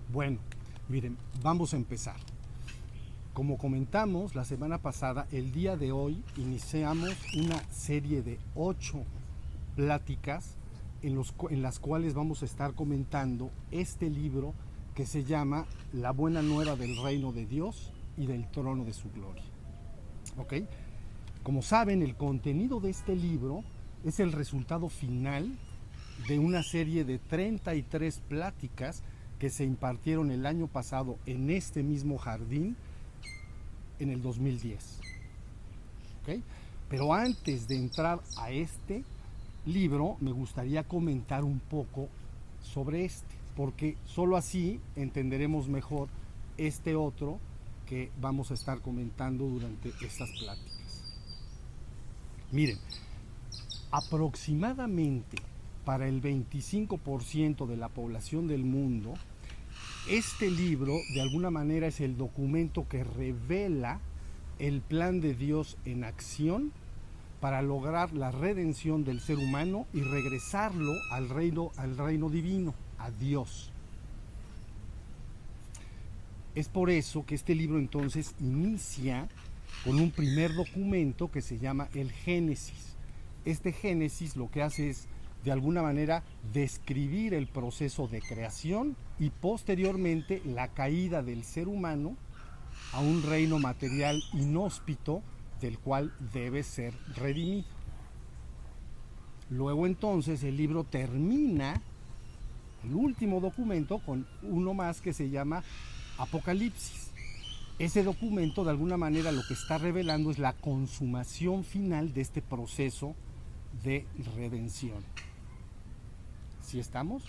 Bueno, miren, vamos a empezar. Como comentamos la semana pasada, el día de hoy iniciamos una serie de 8 pláticas en las cuales vamos a estar comentando este libro que se llama La Buena Nueva del Reino de Dios y del Trono de su Gloria. ¿Ok? Como saben, el contenido de este libro es el resultado final de una serie de 33 pláticas que se impartieron el año pasado en este mismo jardín en el 2010. ¿Okay? Pero antes de entrar a este libro, me gustaría comentar un poco sobre este, porque solo así entenderemos mejor este otro que vamos a estar comentando durante estas pláticas. Miren, aproximadamente para el 25% de la población del mundo, este libro de alguna manera es el documento que revela el plan de Dios en acción para lograr la redención del ser humano y regresarlo al reino divino, a Dios. Es por eso que este libro entonces inicia con un primer documento que se llama el Génesis. Este Génesis lo que hace es, de alguna manera, describir el proceso de creación y posteriormente la caída del ser humano a un reino material inhóspito del cual debe ser redimido. Luego entonces el libro termina, el último documento, con uno más que se llama Apocalipsis. Ese documento de alguna manera lo que está revelando es la consumación final de este proceso de redención. ¿Sí estamos?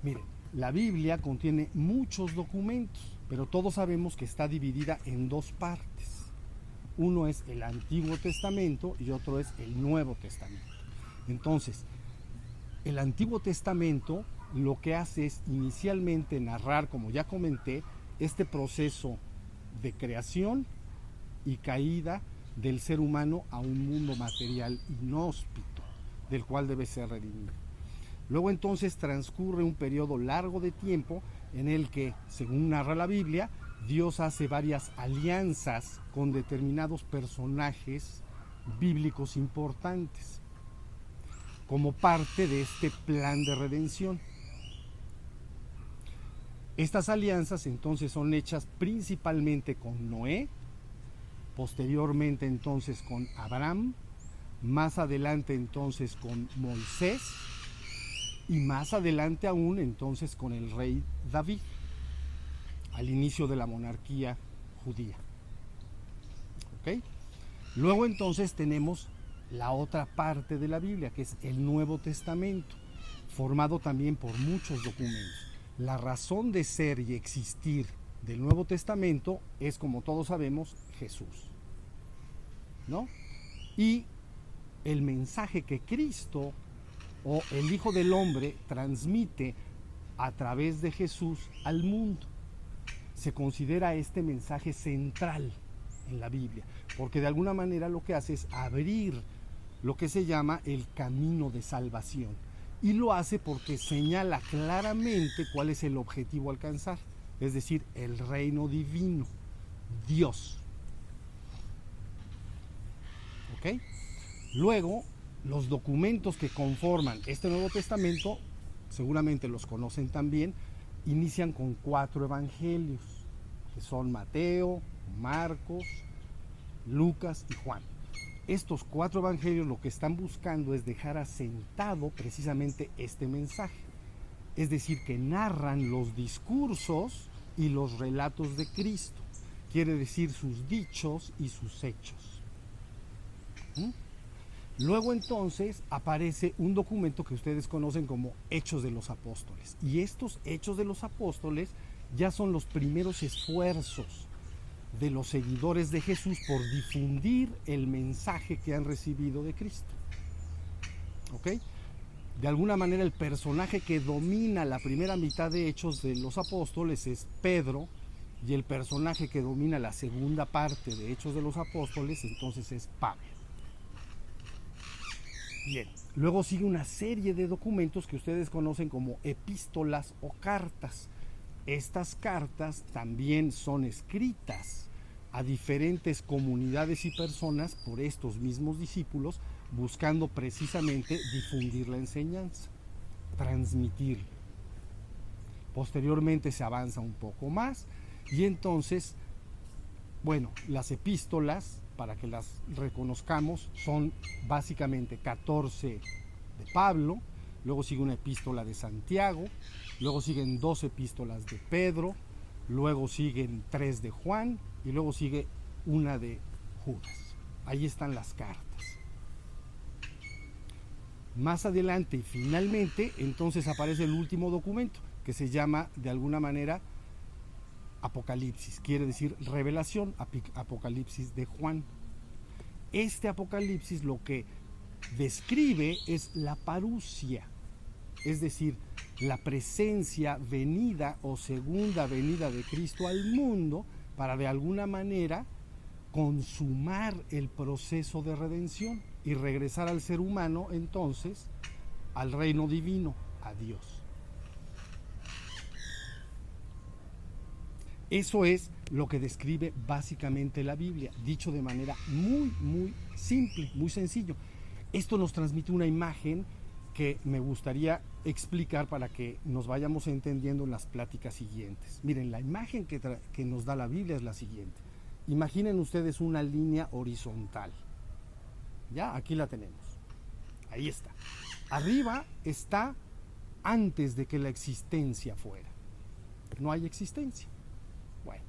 Miren, la Biblia contiene muchos documentos, pero todos sabemos que está dividida en dos partes. Uno es el Antiguo Testamento y otro es el Nuevo Testamento. Entonces, el Antiguo Testamento lo que hace es inicialmente narrar, como ya comenté, este proceso de creación y caída del ser humano a un mundo material inhóspito, del cual debe ser redimido. Luego entonces transcurre un periodo largo de tiempo en el que, según narra la Biblia, Dios hace varias alianzas con determinados personajes bíblicos importantes, como parte de este plan de redención. Estas alianzas entonces son hechas principalmente con Noé, posteriormente entonces con Abraham, más adelante entonces con Moisés y más adelante aún entonces con el rey David, al inicio de la monarquía judía. ¿Okay? Luego entonces tenemos la otra parte de la Biblia, que es el Nuevo Testamento, formado también por muchos documentos. La razón de ser y existir del Nuevo Testamento es, como todos sabemos, Jesús, ¿no? Y el mensaje que Cristo o el Hijo del Hombre transmite a través de Jesús al mundo. Se considera este mensaje central en la Biblia, porque de alguna manera lo que hace es abrir lo que se llama el camino de salvación, y lo hace porque señala claramente cuál es el objetivo a alcanzar, es decir, el reino divino, Dios. ¿Ok? Luego, los documentos que conforman este Nuevo Testamento, seguramente los conocen también, inician con 4 evangelios, que son Mateo, Marcos, Lucas y Juan. Estos 4 evangelios lo que están buscando es dejar asentado precisamente este mensaje. Es decir, que narran los discursos y los relatos de Cristo. Quiere decir sus dichos y sus hechos. Luego entonces aparece un documento que ustedes conocen como Hechos de los Apóstoles. Y estos Hechos de los Apóstoles ya son los primeros esfuerzos de los seguidores de Jesús por difundir el mensaje que han recibido de Cristo. ¿Ok? De alguna manera el personaje que domina la primera mitad de Hechos de los Apóstoles es Pedro, y el personaje que domina la segunda parte de Hechos de los Apóstoles entonces es Pablo. Bien, luego sigue una serie de documentos que ustedes conocen como epístolas o cartas. Estas cartas también son escritas a diferentes comunidades y personas por estos mismos discípulos, buscando precisamente difundir la enseñanza, transmitirla. Posteriormente se avanza un poco más y entonces, bueno, las epístolas, para que las reconozcamos, son básicamente 14 de Pablo, luego sigue una epístola de Santiago, luego siguen 2 epístolas de Pedro, luego siguen 3 de Juan y luego sigue una de Judas. Ahí están las cartas. Más adelante y finalmente entonces aparece el último documento, que se llama de alguna manera Apocalipsis, quiere decir revelación, Apocalipsis de Juan. Este Apocalipsis lo que describe es la parusia, es decir, la presencia, venida o segunda venida de Cristo al mundo para de alguna manera consumar el proceso de redención y regresar al ser humano entonces al reino divino, a Dios. Eso es lo que describe básicamente la Biblia, dicho de manera muy simple, muy sencillo. Esto nos transmite una imagen que me gustaría explicar para que nos vayamos entendiendo en las pláticas siguientes. Miren, la imagen que nos da la Biblia es la siguiente. Imaginen ustedes una línea horizontal. Ya, aquí la tenemos. Ahí está. Arriba está antes de que la existencia fuera. No hay existencia. Bueno,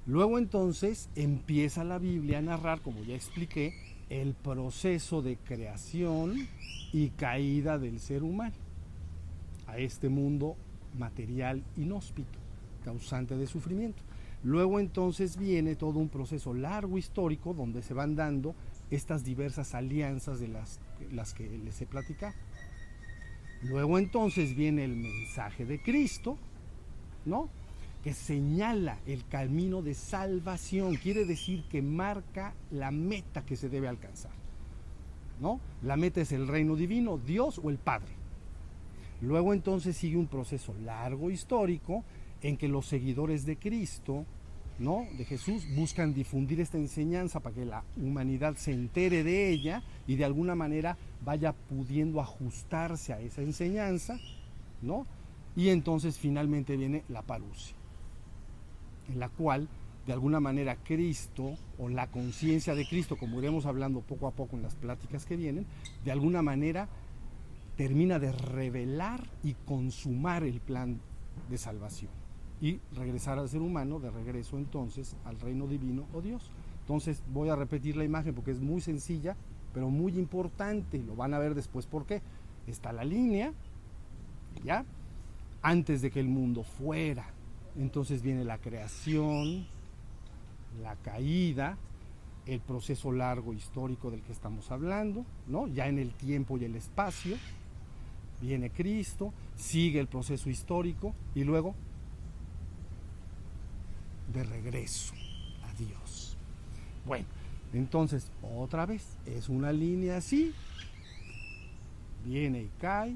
luego entonces empieza la Biblia a narrar, como ya expliqué, el proceso de creación y caída del ser humano a este mundo material inhóspito, causante de sufrimiento. Luego entonces viene todo un proceso largo histórico donde se van dando estas diversas alianzas de las que les he platicado. Luego entonces viene el mensaje de Cristo, ¿no?, que señala el camino de salvación, quiere decir que marca la meta que se debe alcanzar, ¿no? La meta es el reino divino, Dios o el Padre. Luego entonces sigue un proceso largo histórico en que los seguidores de Cristo, ¿no?, de Jesús, buscan difundir esta enseñanza para que la humanidad se entere de ella y de alguna manera vaya pudiendo ajustarse a esa enseñanza, ¿no? Y entonces finalmente viene la parusia, en la cual de alguna manera Cristo o la conciencia de Cristo, como iremos hablando poco a poco en las pláticas que vienen, de alguna manera termina de revelar y consumar el plan de salvación y regresar al ser humano de regreso entonces al reino divino o Dios. Entonces voy a repetir la imagen porque es muy sencilla pero muy importante, lo van a ver después por qué. Está la línea, ¿ya?, antes de que el mundo fuera. Entonces viene la creación, la caída, el proceso largo histórico del que estamos hablando, ¿no?, ya en el tiempo y el espacio. Viene Cristo, sigue el proceso histórico y luego de regreso a Dios. Bueno, entonces otra vez es una línea así, viene y cae.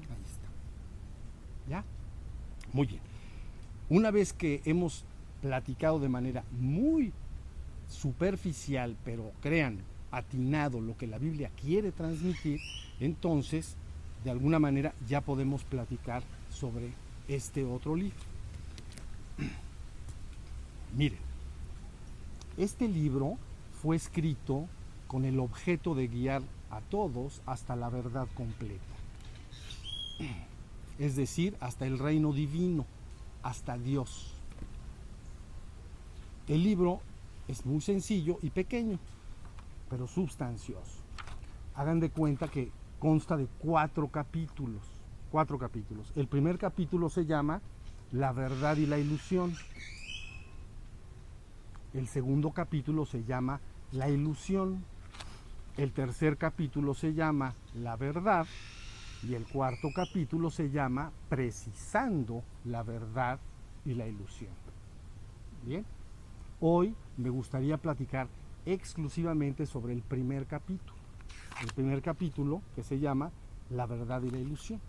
Ahí está. ¿Ya? Muy bien. Una vez que hemos platicado de manera muy superficial, pero crean, atinado lo que la Biblia quiere transmitir, entonces de alguna manera ya podemos platicar sobre este otro libro. Miren, este libro fue escrito con el objeto de guiar a todos hasta la verdad completa, es decir, hasta el reino divino, hasta Dios. El libro es muy sencillo y pequeño, pero sustancioso. Hagan de cuenta que consta de 4 capítulos. El primer capítulo se llama La verdad y la ilusión. El segundo capítulo se llama La ilusión. El tercer capítulo se llama La verdad. Y el cuarto capítulo se llama Precisando la verdad y la ilusión. Bien, hoy me gustaría platicar exclusivamente sobre el primer capítulo. El primer capítulo, que se llama La verdad y la ilusión.